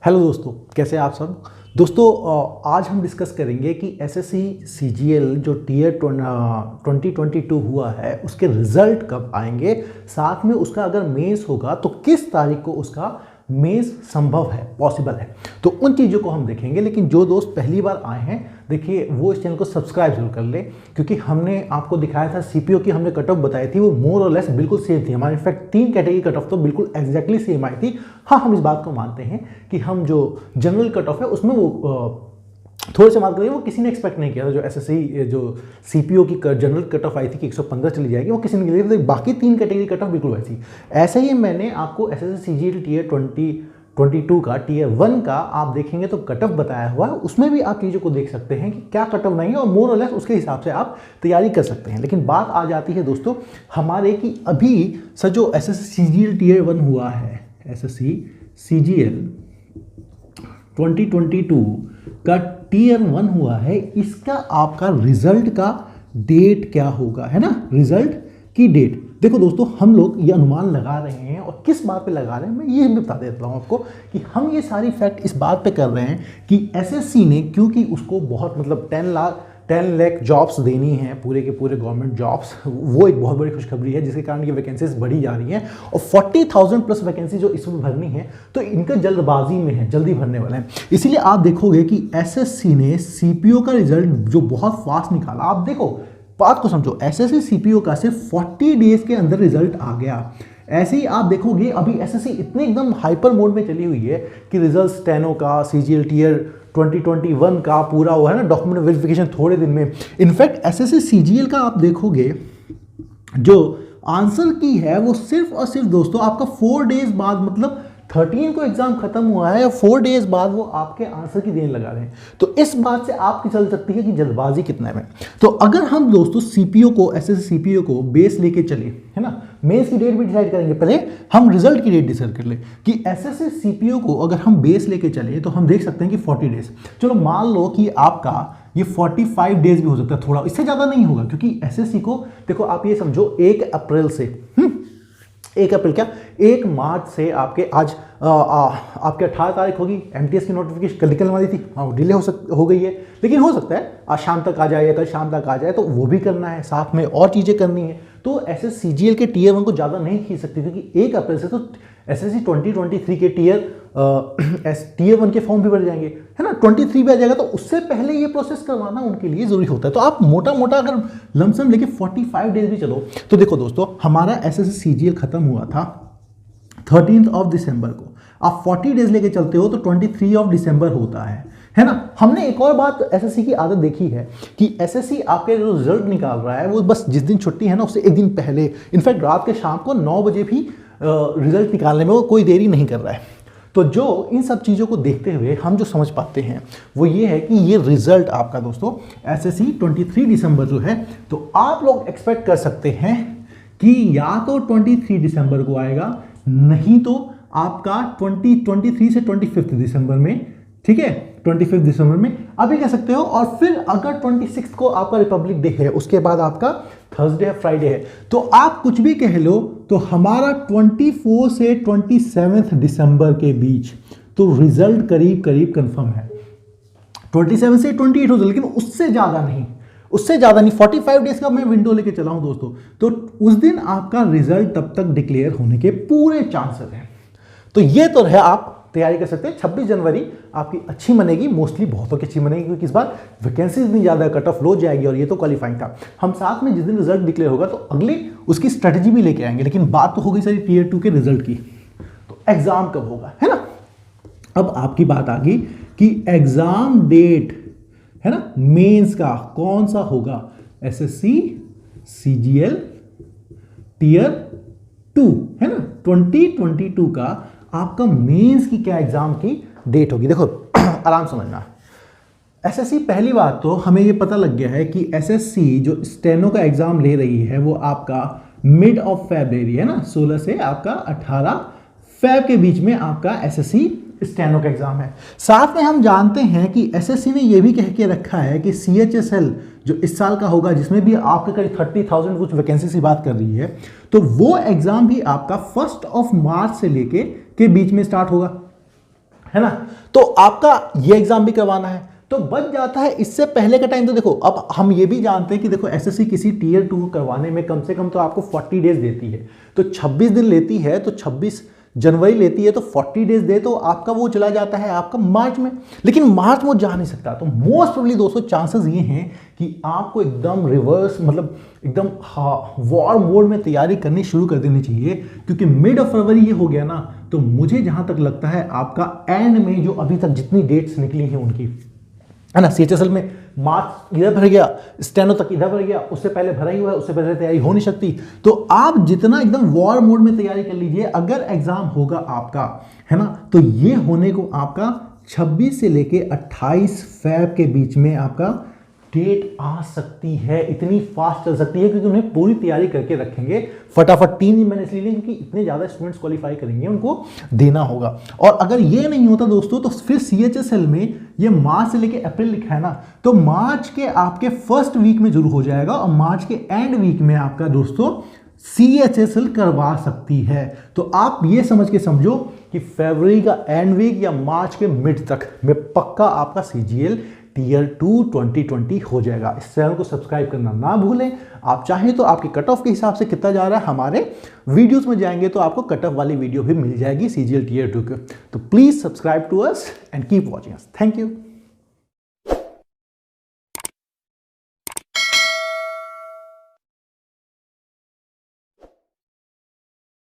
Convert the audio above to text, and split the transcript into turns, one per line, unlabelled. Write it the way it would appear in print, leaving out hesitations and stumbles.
Hello दोस्तों, कैसे हैं आप सब। दोस्तों आज हम डिस्कस करेंगे कि एसएससी सीजीएल जो टीयर 2022 हुआ है उसके रिजल्ट कब आएंगे, साथ में उसका अगर मेंस होगा तो किस तारीख को उसका मेंस संभव है, पॉसिबल है। तो उन चीज़ों को हम देखेंगे। लेकिन जो दोस्त पहली बार आए हैं, देखिए वो इस चैनल को सब्सक्राइब जरूर कर ले, क्योंकि हमने आपको दिखाया था सीपीओ की हमने कट ऑफ बताई थी, वो मोर और लेस बिल्कुल सेम थी। हमारे इनफैक्ट 3 कैटेगरी कट ऑफ तो बिल्कुल एग्जैक्टली सेम आई थी। हाँ, हम इस बात को मानते हैं कि हम जो जनरल कट ऑफ है उसमें वो थोड़े से मार्क करेंगे, वो किसी ने एक्सपेक्ट नहीं किया था। जो एसएससी जो सीपीओ की जनरल कट ऑफ आई थी कि 115 चली जाएगी, वो किसी ने नहीं किया। बाकी 3 कैटेगरी कट ऑफ बिल्कुल वैसी। ऐसे ही मैंने आपको एसएससी सीजीएल टीयर 2022 का टीयर 1 का आप देखेंगे तो कट ऑफ बताया हुआ है, उसमें भी आप चीज़ों को देख सकते हैं कि क्या कट ऑफ नहीं है, और मोर और लेस उसके हिसाब से आप तैयारी कर सकते हैं। लेकिन बात आ जाती है दोस्तों हमारे कि अभी सर जो एसएससी सीजीएल टीयर 1 हुआ है, एसएससी सीजीएल 2022 का टीयर 1 हुआ है, इसका आपका रिजल्ट का डेट क्या होगा, है ना। रिजल्ट की डेट देखो दोस्तों, हम लोग ये अनुमान लगा रहे हैं, और किस बात पे लगा रहे हैं मैं ये भी बता देता हूँ आपको कि हम ये सारी फैक्ट इस बात पे कर रहे हैं कि एसएससी ने, क्योंकि उसको बहुत मतलब 10 लाख जॉब्स देनी है, पूरे के पूरे गवर्नमेंट जॉब्स, वो एक बहुत बड़ी खुशखबरी है, जिसके कारण ये वैकेंसीज बढ़ी जा रही हैं। और 40,000 प्लस वैकेंसी जो इसमें भरनी है, तो इनका जल्दबाजी में है, जल्दी भरने वाले हैं। इसीलिए आप देखोगे कि एसएससी ने सीपीओ का रिजल्ट जो बहुत फास्ट निकाला। आप देखो बात को समझो, एसएससी सीपीओ का सिर्फ 40 डेज के अंदर रिजल्ट आ गया। ऐसे ही आप देखोगे अभी एसएससी इतने एकदम हाइपर मोड में चली हुई है कि रिजल्ट स्टेनो का, सीजीएल टीयर 2021 का पूरा हुआ है ना, डॉक्यूमेंट वेरिफिकेशन थोड़े दिन में। इनफैक्ट एसएससी सीजीएल का आप देखोगे जो आंसर की है वो सिर्फ और सिर्फ दोस्तों आपका 4 डेज बाद, मतलब 13 को एग्जाम खत्म हुआ है, 4 डेज बाद वो आपके आंसर की देने लगा रहे हैं। तो इस बात से आपकी चल सकती है कि जल्दबाजी कितना है। तो अगर हम दोस्तों सीपीओ को, एसएससी सीपीओ को बेस लेके चले, है ना, मेंस की डेट भी डिसाइड करेंगे, पहले हम रिजल्ट की डेट डिसाइड कर ले कि एसएससी सीपीओ को अगर हम बेस लेके चले तो हम देख सकते हैं कि 40 डेज। चलो मान लो कि आपका ये 45 डेज भी हो सकता है, थोड़ा इससे ज़्यादा नहीं होगा, क्योंकि एसएससी को देखो आप ये समझो 1 अप्रैल से 1 अप्रैल क्या 1 मार्च से आपके आज आपके 18 तारीख होगी, एमटीएस की नोटिफिकेशन कल निकलने वाली थी, हाँ डिले हो गई है, लेकिन हो सकता है आज शाम तक आ जाए या कल शाम तक आ जाए, तो वो भी करना है, साथ में और चीज़ें करनी है। तो एसएससी सीजीएल के टीयर 1 को ज़्यादा नहीं खींच सकती, क्योंकि 1 अप्रैल से तो एसएससी 2023 के टीयर 1 के फॉर्म भी भर जाएंगे, है ना, 23 भी आ जाएगा, तो उससे पहले ये प्रोसेस करवाना उनके लिए जरूरी होता है। तो आप मोटा मोटा अगर लमसम लेके 45 डेज भी चलो, तो देखो दोस्तों हमारा एसएससी सीजीएल खत्म हुआ था 13 दिसंबर को। आप 40 डेज लेके चलते हो तो 23 दिसंबर होता है ना। हमने एक और बात एसएससी की आदत देखी है कि एसएससी आपके जो रिजल्ट निकाल रहा है वो बस जिस दिन छुट्टी है ना उससे एक दिन पहले, इनफैक्ट रात के शाम को 9 बजे भी रिजल्ट निकालने में वो कोई देरी नहीं कर रहा है। तो जो इन सब चीज़ों को देखते हुए हम जो समझ पाते हैं वो ये है कि ये रिजल्ट आपका दोस्तों एसएससी 23 दिसंबर जो है, तो आप लोग एक्सपेक्ट कर सकते हैं कि या तो 23 दिसंबर को आएगा, नहीं तो आपका 23 से 25 दिसंबर में, ठीक है, 25 दिसंबर में अभी कह सकते हो। और फिर अगर 26 को आपका रिपब्लिक डे है, उसके बाद आपका थर्सडे है, फ्राइडे है, तो आप कुछ भी कह लो, तो हमारा 24 से 27 दिसंबर के बीच तो रिजल्ट करीब करीब कंफर्म है। 27 से 28 हो जाए, लेकिन उससे ज़्यादा नहीं, उससे ज़्यादा नहीं। 45 डेज का मैं विंडो लेके चला हूं दोस्तों, तो उस दिन आपका रिजल्ट तब तक डिक्लेयर होने के पूरे चांसेस हैं। तो ये तो है, आप तैयारी कर सकते हैं। 26 जनवरी आपकी अच्छी मनेगी, मोस्टली बहुतों की अच्छी मनेगी, क्योंकि इस बार वैकेंसीज नहीं ज़्यादा, कट ऑफ लो जाएगी, और ये तो क्वालिफाइंग था। हम साथ में जिस दिन रिजल्ट डिक्लेयर होगा तो अगले उसकी स्ट्रेटजी भी लेके आएंगे। लेकिन बात तो हो गई सारी टीयर 2 के रिजल्ट की, तो एग्जाम कब होगा, है ना। अब आपकी बात आ गई कि एग्जाम डेट, है ना, मेंस का कौन सा होगा। एसएससी सीजीएल टीयर 2, है ना, 2022 का आपका मेंस की क्या एग्जाम की डेट होगी। देखो आराम समझना, एसएससी पहली बात तो हमें ये पता लग गया है कि एसएससी जो स्टेनो का एग्जाम ले रही है वो आपका मिड ऑफ फरवरी, है ना, 16 से आपका 18 फरवरी के बीच में आपका एसएससी स्टेनो का एग्जाम है। साथ में हम जानते हैं कि एसएससी ने यह भी कह के रखा है कि सीएचएसएल जो इस साल का होगा, जिसमें भी आपके करीब 30,000 कुछ वैकेंसी की बात कर रही है, तो वो एग्जाम भी आपका 1 मार्च से लेके के बीच में स्टार्ट होगा। है ना। तो आपका ये एग्जाम भी करवाना है तो बच जाता है इससे पहले का टाइम। तो देखो अब हम ये भी जानते हैं कि देखो एसएससी किसी टीयर 2 करवाने में कम से कम तो आपको 40 डेज देती है, तो 26 दिन लेती है, तो 26 जनवरी लेती है, तो 40 डेज दे तो आपका वो चला जाता है आपका मार्च में। लेकिन मार्च में जा नहीं सकता, तो मोस्ट प्रोबेबली दोस्तों चांसेस ये हैं कि आपको एकदम रिवर्स मतलब एकदम वॉर मोड में तैयारी करनी शुरू कर देनी चाहिए, क्योंकि मिड ऑफ फरवरी ये हो गया ना, तो मुझे जहां तक लगता है आपका एंड में जो अभी तक जितनी डेट्स निकली हैं उनकी, है ना, सीएचएसएल में मार्च इधर भर गया, स्टेनो तक इधर भर गया, उससे पहले भरा ही हुआ है, उससे पहले तैयारी हो नहीं सकती। तो आप जितना एकदम वॉर मोड में तैयारी कर लीजिए, अगर एग्जाम होगा आपका, है ना, तो ये होने को आपका 26 से लेके 28 फैब के बीच में आपका डेट आ सकती है। इतनी फास्ट चल सकती है क्योंकि उन्हें पूरी तैयारी करके रखेंगे फटाफट। 3 दिन मैंने इसलिए क्योंकि इतने ज़्यादा स्टूडेंट्स क्वालिफाई करेंगे, उनको देना होगा। और अगर ये नहीं होता दोस्तों तो फिर सीएचएसएल में ये मार्च से लेके अप्रैल लिखा है ना, तो मार्च के आपके फर्स्ट वीक में जरूर हो जाएगा और मार्च के एंड वीक में आपका दोस्तों सीएचएसएल करवा सकती है। तो आप ये समझ के समझो कि फरवरी का एंड वीक या मार्च के मिड तक में पक्का आपका सीजीएल टीयर 2 2020 हो जाएगा। इस चैनल को सब्सक्राइब करना ना भूलें। आप चाहें तो आपके कट ऑफ के हिसाब से कितना जा रहा है हमारे वीडियोस में जाएंगे तो आपको कट ऑफ वाली वीडियो भी मिल जाएगी सीजीएल टीयर 2 के। तो please subscribe to us and keep watching us. Thank you.